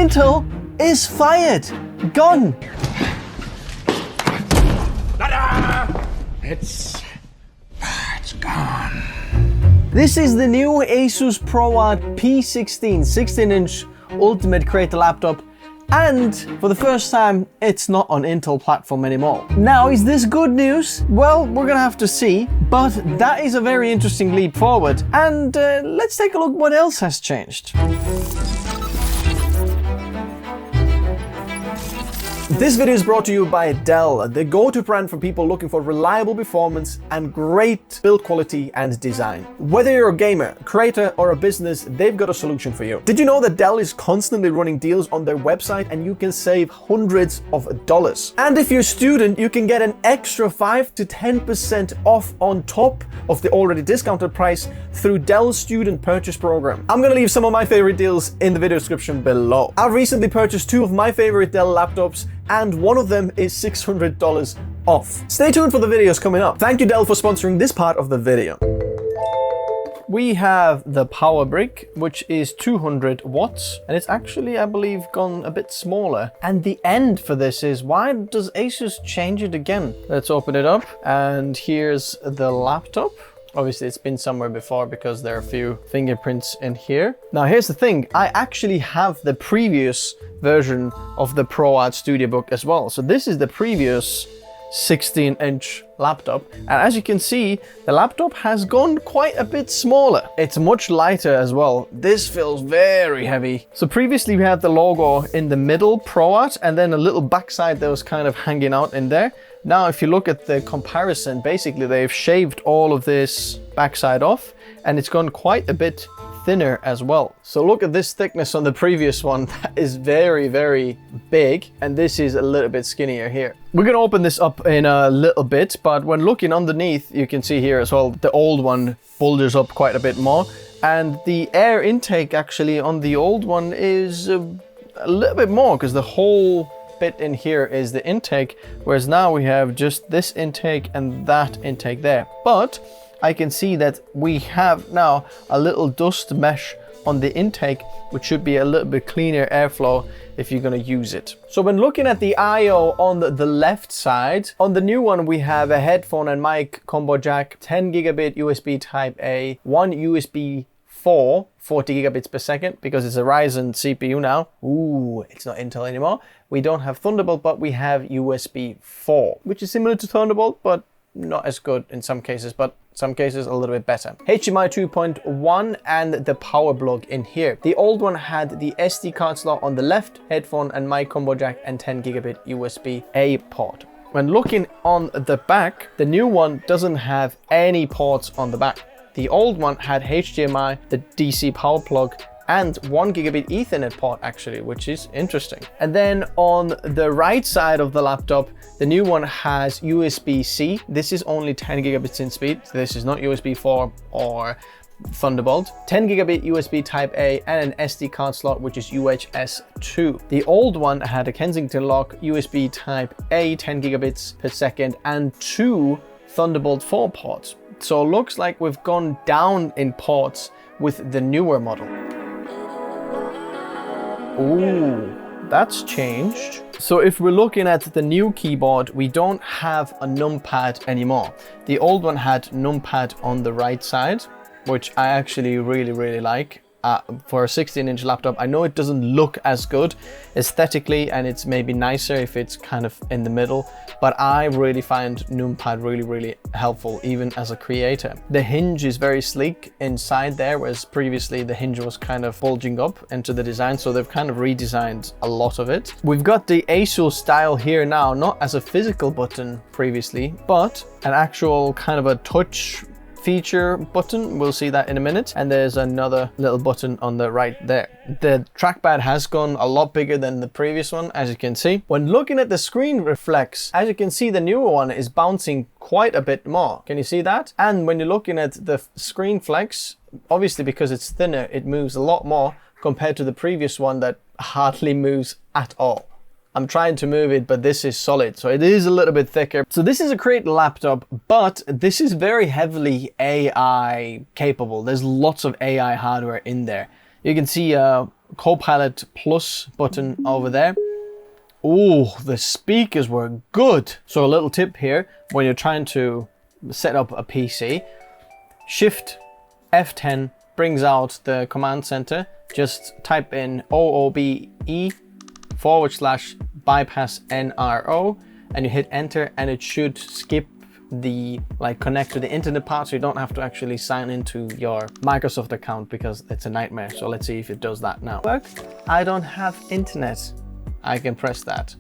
Intel is fired. Gone. It's gone. This is the new ASUS ProArt P16 16-inch Ultimate Creator laptop, and for the first time, it's not on Intel platform anymore. Now, is this good news? Well, we're gonna have to see, but that is a very interesting leap forward. And let's take a look what else has changed. This video is brought to you by Dell, the go-to brand for people looking for reliable performance and great build quality and design. Whether you're a gamer, creator, or a business, they've got a solution for you. Did you know that Dell is constantly running deals on their website and you can save hundreds of dollars? And if you're a student, you can get an extra 5 to 10% off on top of the already discounted price through Dell's student purchase program. I'm gonna leave some of my favorite deals in the video description below. I've recently purchased 2 of my favorite Dell laptops, and one of them is $600 off. Stay tuned for the videos coming up. Thank you, Dell, for sponsoring this part of the video. We have the power brick, which is 200 watts, and it's actually, I believe, gone a bit smaller. And the end for this is, why does ASUS change it again? Let's open it up, and here's the laptop. Obviously, it's been somewhere before because there are a few fingerprints in here. Now, here's the thing. I actually have the previous version of the ProArt Studio Book as well. So this is the previous 16-inch laptop. And as you can see, the laptop has gone quite a bit smaller. It's much lighter as well. This feels very heavy. So previously we had the logo in the middle, ProArt, and then a little backside that was kind of hanging out in there. Now, if you look at the comparison, basically they've shaved all of this backside off and it's gone quite a bit thinner as well. So look at this thickness on the previous one. That is very, very big. And this is a little bit skinnier here. We're gonna open this up in a little bit, but when looking underneath, you can see here as well, the old one bulges up quite a bit more. And the air intake actually on the old one is a little bit more because the whole bit in here is the intake, whereas now we have just this intake and that intake there. But I can see that we have now a little dust mesh on the intake, which should be a little bit cleaner airflow if you're going to use it. So when looking at the I/O on the left side, on the new one we have a headphone and mic combo jack, 10 gigabit USB type A, one USB 4, 40 gigabits per second, because it's a Ryzen CPU now. Ooh, it's not Intel anymore. We don't have Thunderbolt, but we have USB 4, which is similar to Thunderbolt, but not as good in some cases, but some cases a little bit better. HDMI 2.1 and the power plug in here. The old one had the SD card slot on the left, headphone and mic combo jack, and 10 gigabit USB A port. When looking on the back, the new one doesn't have any ports on the back. The old one had HDMI, the DC power plug, and 1 gigabit Ethernet port actually, which is interesting. And then on the right side of the laptop, the new one has USB-C. This is only 10 gigabits in speed. This is not USB 4 or Thunderbolt. 10 gigabit USB type A and an SD card slot, which is UHS 2. The old one had a Kensington lock, USB type A, 10 gigabits per second, and 2 Thunderbolt 4 ports. So it looks like we've gone down in ports with the newer model. Ooh, that's changed. So if we're looking at the new keyboard, we don't have a numpad anymore. The old one had numpad on the right side, which I actually really like. For a 16-inch laptop, I know it doesn't look as good aesthetically, and it's maybe nicer if it's kind of in the middle, but I really find numpad really helpful, even as a creator. The hinge is very sleek inside there, whereas previously the hinge was kind of bulging up into the design, so they've kind of redesigned a lot of it. We've got the ASUS style here now, not as a physical button previously, but an actual kind of a touch feature button. We'll see that in a minute. And there's another little button on the right there. The trackpad has gone a lot bigger than the previous one, as you can see. When looking at the screen reflex, as you can see, the newer one is bouncing quite a bit more. Can you see that? And when you're looking at the screen flex, obviously because it's thinner, it moves a lot more compared to the previous one that hardly moves at all. I'm trying to move it, but this is solid, so it is a little bit thicker. So this is a great laptop, but this is very heavily AI capable. There's lots of AI hardware in there. You can see Copilot Plus button over there. Oh, the speakers were good. So a little tip here, when you're trying to set up a PC, Shift F10 brings out the command center. Just type in OOBE/bypass NRO and you hit enter, and it should skip the connect to the internet part, so you don't have to actually sign into your Microsoft account because it's a nightmare. So let's see if it does that now. Work. I don't have internet. I can press that.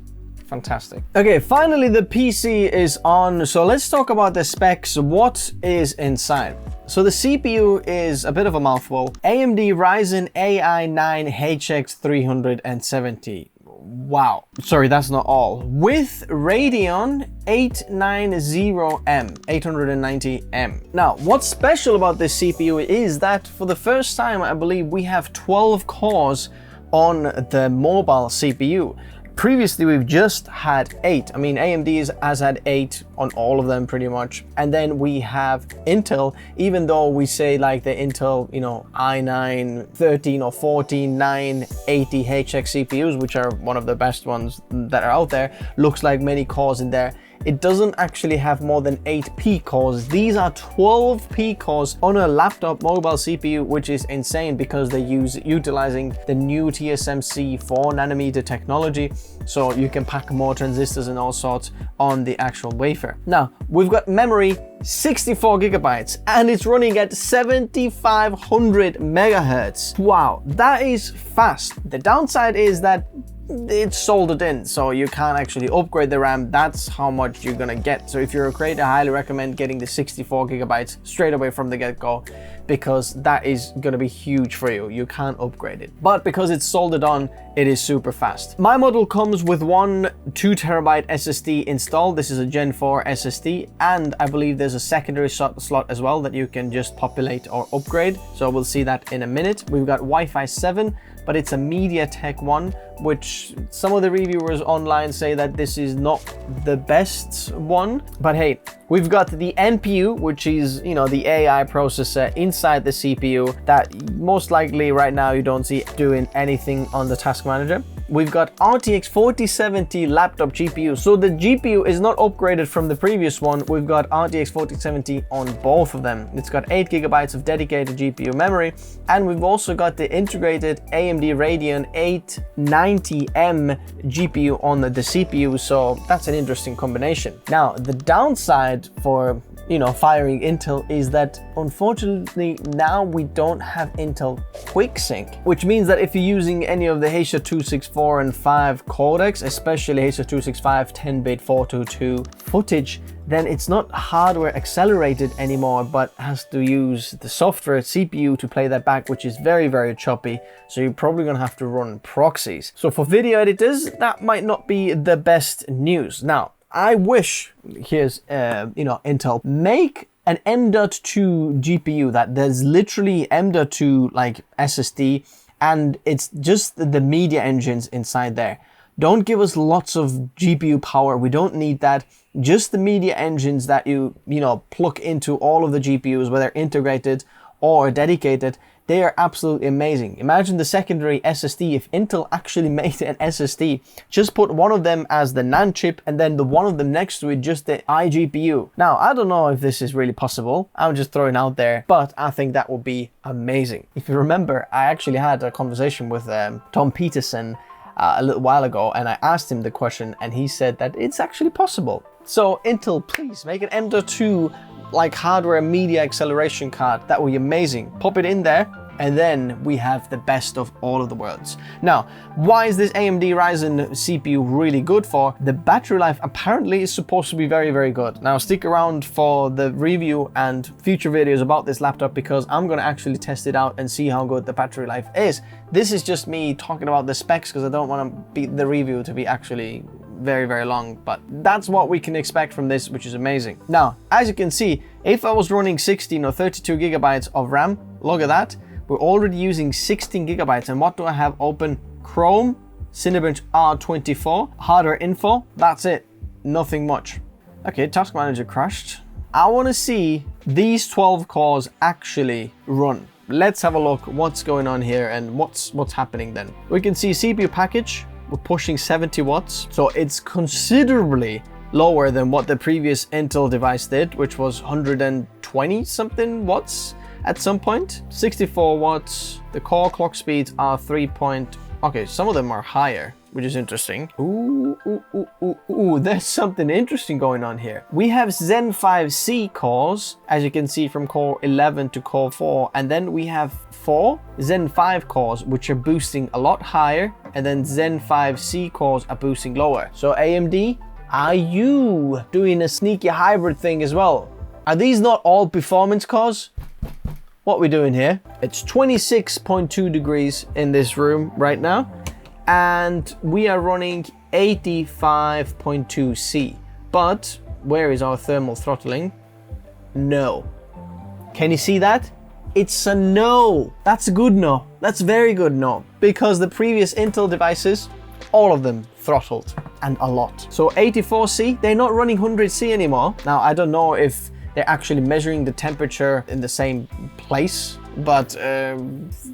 Fantastic. Okay, finally the PC is on. So let's talk about the specs. What is inside? So the CPU is a bit of a mouthful. AMD Ryzen AI 9 HX 370. Wow. Sorry, that's not all. With Radeon 890M. Now, what's special about this CPU is that for the first time, I believe we have 12 cores on the mobile CPU. Previously, we've just had 8. I mean, AMD has had 8 on all of them pretty much. And then we have Intel, even though we say like the Intel, you know, i9 13 or 14 980 HX CPUs, which are one of the best ones that are out there, looks like many cores in there. It doesn't actually have more than 8 P cores. These are 12 P cores on a laptop mobile CPU, which is insane because they utilizing the new TSMC 4nm technology. So you can pack more transistors and all sorts on the actual wafer. Now, we've got memory 64 gigabytes and it's running at 7500 megahertz. Wow, that is fast. The downside is that it's soldered in, so you can't actually upgrade the RAM. That's how much you're gonna get. So if you're a creator, I highly recommend getting the 64 gigabytes straight away from the get-go, because that is gonna be huge for you. You can't upgrade it. But because it's soldered on, it is super fast. My model comes with one 2TB SSD installed. This is a Gen 4 SSD, and I believe there's a secondary slot as well that you can just populate or upgrade. So we'll see that in a minute. We've got Wi-Fi 7, but it's a MediaTek one, which some of the reviewers online say that this is not the best one. But hey, we've got the NPU, which is, you know, the AI processor inside the CPU that most likely right now you don't see doing anything on the task manager. We've got RTX 4070 laptop GPU. So the GPU is not upgraded from the previous one. We've got RTX 4070 on both of them. It's got 8 gigabytes of dedicated GPU memory. And we've also got the integrated AMD Radeon 890M GPU on the CPU. So that's an interesting combination. Now, the downside for, you know, firing Intel is that unfortunately now we don't have Intel QuickSync, which means that if you're using any of the HSA 264 and 5 codecs, especially HSA 265 10-bit 422 footage, then it's not hardware accelerated anymore, but has to use the software CPU to play that back, which is very, very choppy. So you're probably gonna have to run proxies. So for video editors, that might not be the best news. Now, I wish, here's, you know, Intel, make an M.2 GPU that there's literally M.2 like SSD, and it's just the media engines inside there. Don't give us lots of GPU power. We don't need that. Just the media engines that you know, plug into all of the GPUs, whether integrated or dedicated. They are absolutely amazing. Imagine the secondary SSD. If Intel actually made an SSD, just put one of them as the NAND chip and then the one of them next to it, just the iGPU. Now, I don't know if this is really possible. I'm just throwing out there, but I think that would be amazing. If you remember, I actually had a conversation with Tom Peterson a little while ago, and I asked him the question and he said that it's actually possible. So Intel, please make an M.2 like hardware media acceleration card. That would be amazing. Pop it in there and then we have the best of all of the worlds. Now, why is this AMD Ryzen CPU really good for? The battery life apparently is supposed to be very, very good. Now stick around for the review and future videos about this laptop, because I'm gonna actually test it out and see how good the battery life is. This is just me talking about the specs because I don't want the review to be actually very, very long, but that's what we can expect from this, which is amazing. Now, as you can see, if I was running 16 or 32 gigabytes of RAM, look at that, we're already using 16 gigabytes. And what do I have open? Chrome, Cinebench R24, hardware info, that's it, nothing much. Okay, task manager crashed. I want to see these 12 cores actually run. let's have a look what's going on here and what's happening then. We can see CPU package, we're pushing 70 watts. So it's considerably lower than what the previous Intel device did, which was 120 something watts at some point. 64 watts. The core clock speeds are 3 point... Okay, some of them are higher, which is interesting. Ooh, there's something interesting going on here. We have Zen 5C cores, as you can see from core 11 to core 4, and then we have 4 Zen 5 cores, which are boosting a lot higher, and then Zen 5C cores are boosting lower. So AMD, are you doing a sneaky hybrid thing as well? Are these not all performance cores? What we're doing here, it's 26.2 degrees in this room right now, and we are running 85.2 C. But where is our thermal throttling? No. Can you see that? It's a no. That's a good no. That's very good no. Because the previous Intel devices, all of them throttled, and a lot. So 84C, they're not running 100C anymore. Now, I don't know if they're actually measuring the temperature in the same place, but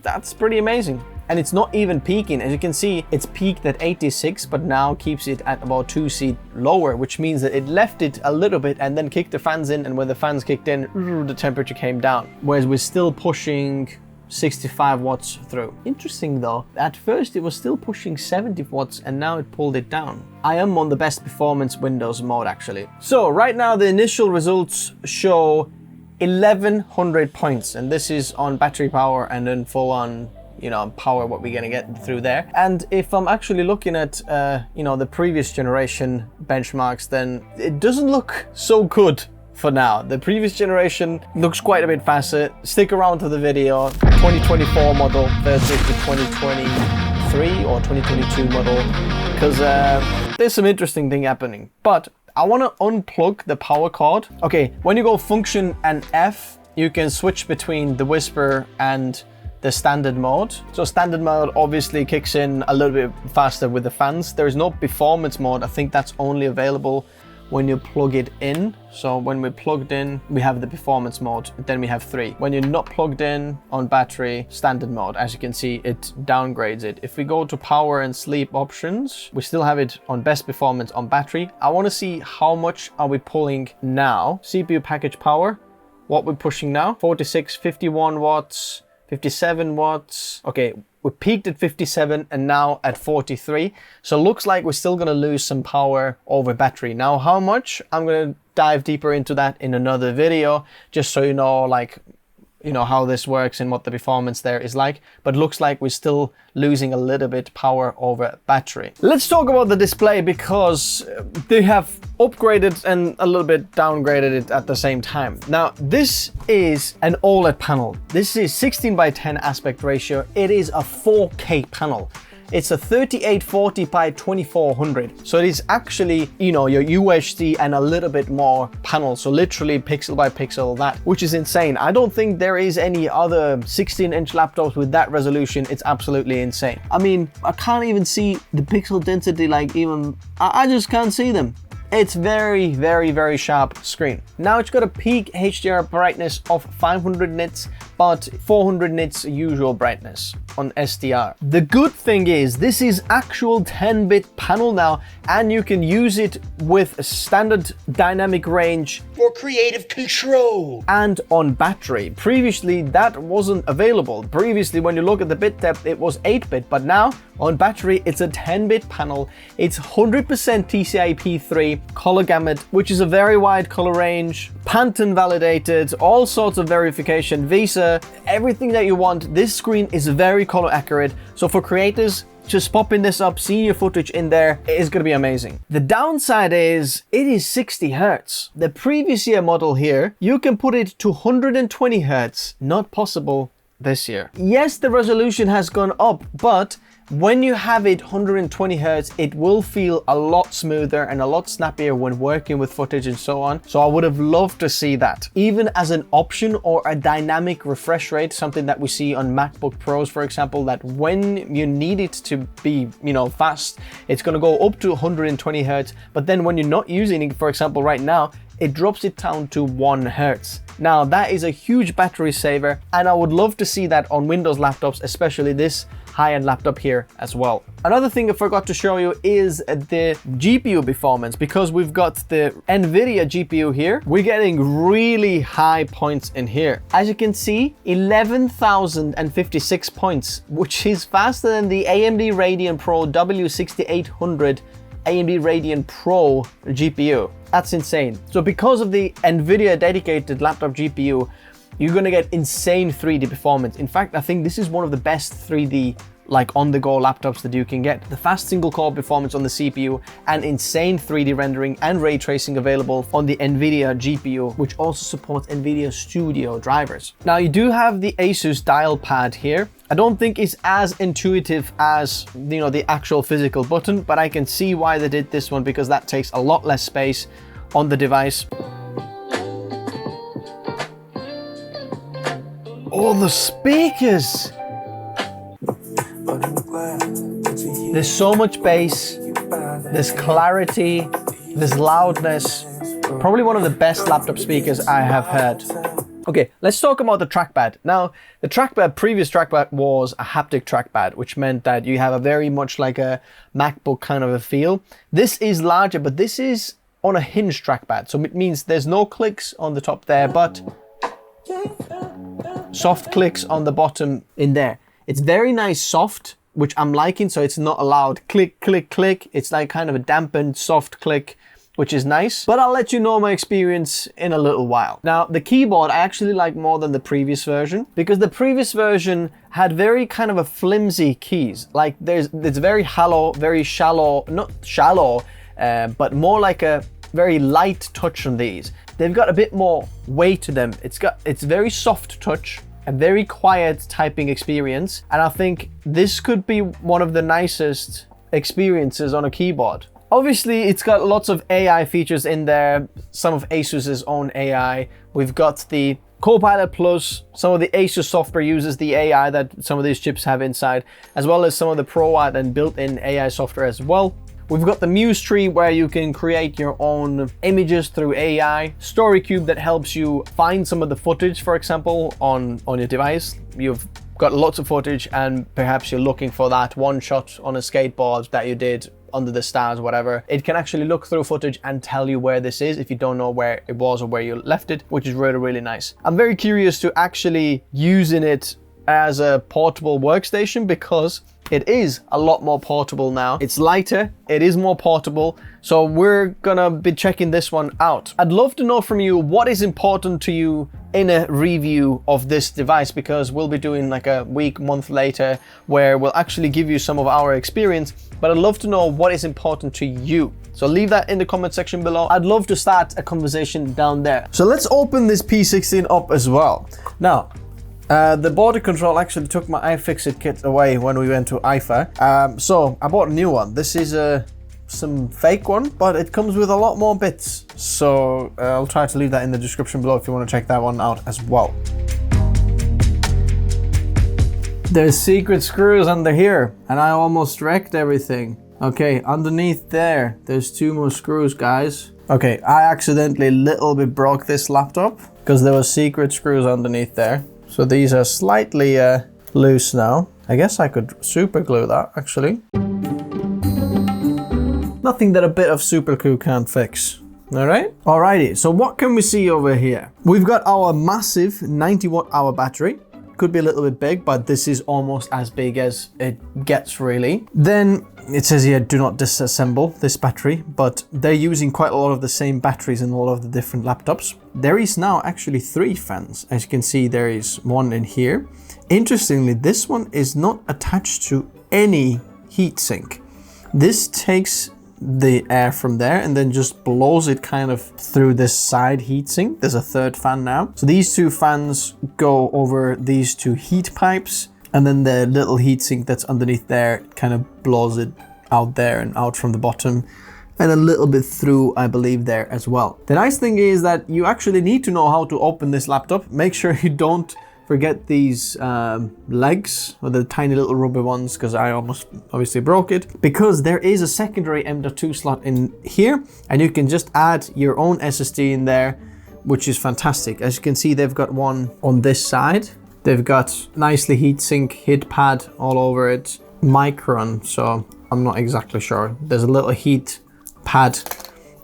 that's pretty amazing. And it's not even peaking. As you can see, it's peaked at 86, but now keeps it at about 2C lower, which means that it left it a little bit and then kicked the fans in, and when the fans kicked in, the temperature came down. Whereas we're still pushing 65 watts through. Interesting though, at first it was still pushing 70 watts and now it pulled it down. I am on the best performance Windows mode actually. So right now the initial results show 1100 points, and this is on battery power and then full on, you know, power, what we're gonna get through there. And if I'm actually looking at, you know, the previous generation benchmarks, then it doesn't look so good for now. The previous generation looks quite a bit faster. Stick around to the video. 2024 model versus the 2023 or 2022 model, because there's some interesting thing happening. But I want to unplug the power cord. Okay, when you go function and F, you can switch between the Whisper and the standard mode. So standard mode obviously kicks in a little bit faster with the fans. There is no performance mode. I think that's only available when you plug it in. So when we're plugged in, we have the performance mode, then we have 3. When you're not plugged in on battery, standard mode, as you can see, it downgrades it. If we go to power and sleep options, we still have it on best performance on battery. I want to see how much are we pulling now. CPU package power, what we're pushing now, 46, 51 watts, 57 watts. Okay, we peaked at 57 and now at 43. So looks like we're still gonna lose some power over battery. Now, how much? I'm gonna dive deeper into that in another video, just so you know, like, you know, how this works and what the performance there is like. But looks like we're still losing a little bit power over battery. Let's talk about the display, because they have upgraded and a little bit downgraded it at the same time. Now, this is an OLED panel. This is 16:10 aspect ratio. It is a 4K panel. It's a 3840 by 2400. So it is actually, you know, your UHD and a little bit more panel. So literally pixel by pixel that, which is insane. I don't think there is any other 16-inch laptops with that resolution. It's absolutely insane. I mean, I can't even see the pixel density, like even, I just can't see them. It's very, very, very sharp screen. Now it's got a peak HDR brightness of 500 nits, but 400 nits usual brightness on SDR. The good thing is this is actual 10-bit panel now, and you can use it with a standard dynamic range For creative control. and on battery. Previously, that wasn't available. Previously, when you look at the bit depth, it was 8-bit, but now on battery, it's a 10-bit panel. It's 100% PCIe P3 color gamut, which is a very wide color range, Pantone validated, all sorts of verification, Visa, everything that you want. This screen is very color accurate. So for creators, just popping this up, seeing your footage in there, it is going to be amazing. The downside is it is 60 Hertz. The previous year model here, you can put it to 120 Hertz. Not possible this year. Yes, the resolution has gone up, but when you have it 120 Hertz, it will feel a lot smoother and a lot snappier when working with footage and so on. So I would have loved to see that, even as an option or a dynamic refresh rate, something that we see on MacBook Pros, for example, that when you need it to be, you know, fast, it's going to go up to 120 Hertz. But then when you're not using it, for example, right now, it drops it down to 1 Hertz. Now that is a huge battery saver, and I would love to see that on Windows laptops, especially this high-end laptop here as well. Another thing I forgot to show you is the GPU performance. Because we've got the NVIDIA GPU here, we're getting really high points in here. As you can see, 11,056 points, which is faster than the AMD Radeon Pro W6800 AMD Radeon Pro GPU. That's insane. So because of the NVIDIA dedicated laptop GPU, you're gonna get insane 3D performance. In fact, I think this is one of the best 3D like on-the-go laptops that you can get. The fast single-core performance on the CPU and insane 3D rendering and ray tracing available on the NVIDIA GPU, which also supports NVIDIA Studio drivers. Now you do have the ASUS dial pad here. I don't think it's as intuitive as, you know, the actual physical button, but I can see why they did this one because that takes a lot less space on the device. Oh, the speakers! There's so much bass, there's clarity, there's loudness. Probably one of the best laptop speakers I have heard. Okay, let's talk about the trackpad. Now, the trackpad, previous trackpad was a haptic trackpad, which meant that you have a very much like a MacBook kind of a feel. This is larger, but this is on a hinge trackpad. So it means there's no clicks on the top there, but soft clicks on the bottom in there. It's very nice soft, which I'm liking, so it's not a loud click, click, click. It's like kind of a dampened soft click, which is nice. But I'll let you know my experience in a little while. Now, the keyboard I actually like more than the previous version, because the previous version had very kind of a flimsy keys. Like it's very hollow, very shallow, not shallow, but more like a very light touch on these. They've got a bit more weight to them. It's very soft touch, a very quiet typing experience, and I think this could be one of the nicest experiences on a keyboard. Obviously, it's got lots of AI features in there, some of ASUS's own AI. We've got the Copilot Plus, some of the ASUS software uses the AI that some of these chips have inside, as well as some of the ProArt and built-in AI software as well. We've got the Muse tree where you can create your own images through AI. Story Cube that helps you find some of the footage, for example, on your device. You've got lots of footage and perhaps you're looking for that one shot on a skateboard that you did under the stars, whatever. It can actually look through footage and tell you where this is if you don't know where it was or where you left it, which is really, really nice. I'm very curious to actually using it as a portable workstation because it is a lot more portable now. It's lighter, it is more portable, so we're gonna be checking this one out. I'd love to know from you what is important to you in a review of this device, because we'll be doing like a month later where we'll actually give you some of our experience, but I'd love to know what is important to you. So leave that in the comment section below. I'd love to start a conversation down there. So let's open this P16 up as well. Now, the border control actually took my iFixit kit away when we went to IFA. So I bought a new one. This is some fake one, but it comes with a lot more bits. So I'll try to leave that in the description below if you want to check that one out as well. There's secret screws under here, and I almost wrecked everything. Okay, underneath there's 2 more screws, guys. Okay, I accidentally little bit broke this laptop because there were secret screws underneath there. So these are slightly loose now. I guess I could super glue that actually. Nothing that a bit of super glue can't fix. All right. Alrighty, so what can we see over here? We've got our massive 90 watt hour battery. Could be a little bit big, but this is almost as big as it gets really. Then it says here, do not disassemble this battery, but they're using quite a lot of the same batteries in all of the different laptops. There is now actually 3 fans. As you can see, there is one in here. Interestingly, this one is not attached to any heatsink. This takes the air from there and then just blows it kind of through this side heatsink. There's a 3rd fan now. So these 2 fans go over these 2 heat pipes, and then the little heatsink that's underneath there kind of blows it out there and out from the bottom and a little bit through, I believe, there as well. The nice thing is that you actually need to know how to open this laptop. Make sure you don't, for forget these legs, or the tiny little rubber ones, because I almost obviously broke it, because there is a secondary M.2 slot in here, and you can just add your own SSD in there, which is fantastic. As you can see, they've got one on this side. They've got nicely heatsink heat pad all over it, Micron, so I'm not exactly sure. There's a little heat pad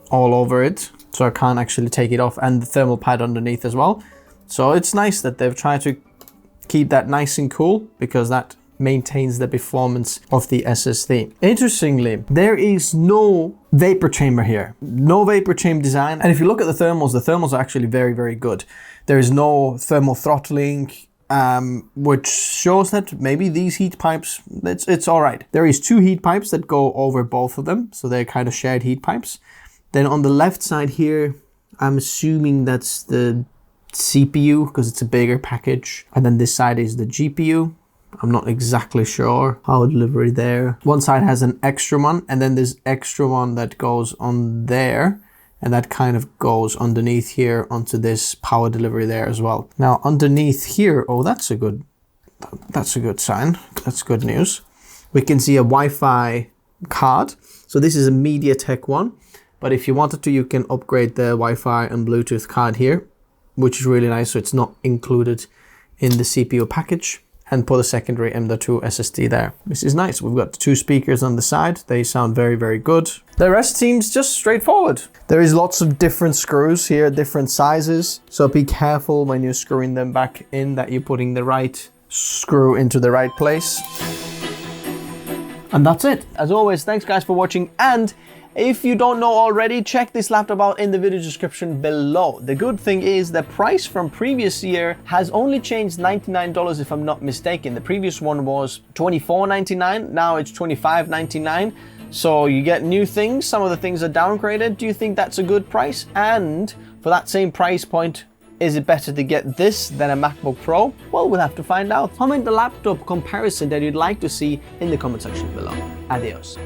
all over it, so I can't actually take it off, and the thermal pad underneath as well. So it's nice that they've tried to keep that nice and cool, because that maintains the performance of the SSD. Interestingly, there is no vapor chamber here. No vapor chamber design. And if you look at the thermals are actually very, very good. There is no thermal throttling, which shows that maybe these heat pipes, it's all right. There is 2 heat pipes that go over both of them, so they're kind of shared heat pipes. Then on the left side here, I'm assuming that's the CPU, because it's a bigger package. And then this side is the GPU. I'm not exactly sure. Power delivery there. One side has an extra one, and then there's extra one that goes on there, and that kind of goes underneath here onto this power delivery there as well. Now underneath here, oh, that's a good sign. That's good news. We can see a Wi-Fi card. So this is a MediaTek one, but if you wanted to, you can upgrade the Wi-Fi and Bluetooth card here, which is really nice. So it's not included in the CPU package, and put a secondary M.2 SSD there. This is nice. We've got 2 speakers on the side. They sound very, very good. The rest seems just straightforward. There is lots of different screws here, different sizes. So be careful when you're screwing them back in that you're putting the right screw into the right place. And that's it. As always, thanks guys for watching. And if you don't know already, check this laptop out in the video description below. The good thing is the price from previous year has only changed $99 if I'm not mistaken. The previous one was $24.99, now it's $25.99. So you get new things, some of the things are downgraded. Do you think that's a good price? And for that same price point, is it better to get this than a MacBook Pro? Well, we'll have to find out. Comment the laptop comparison that you'd like to see in the comment section below. Adios.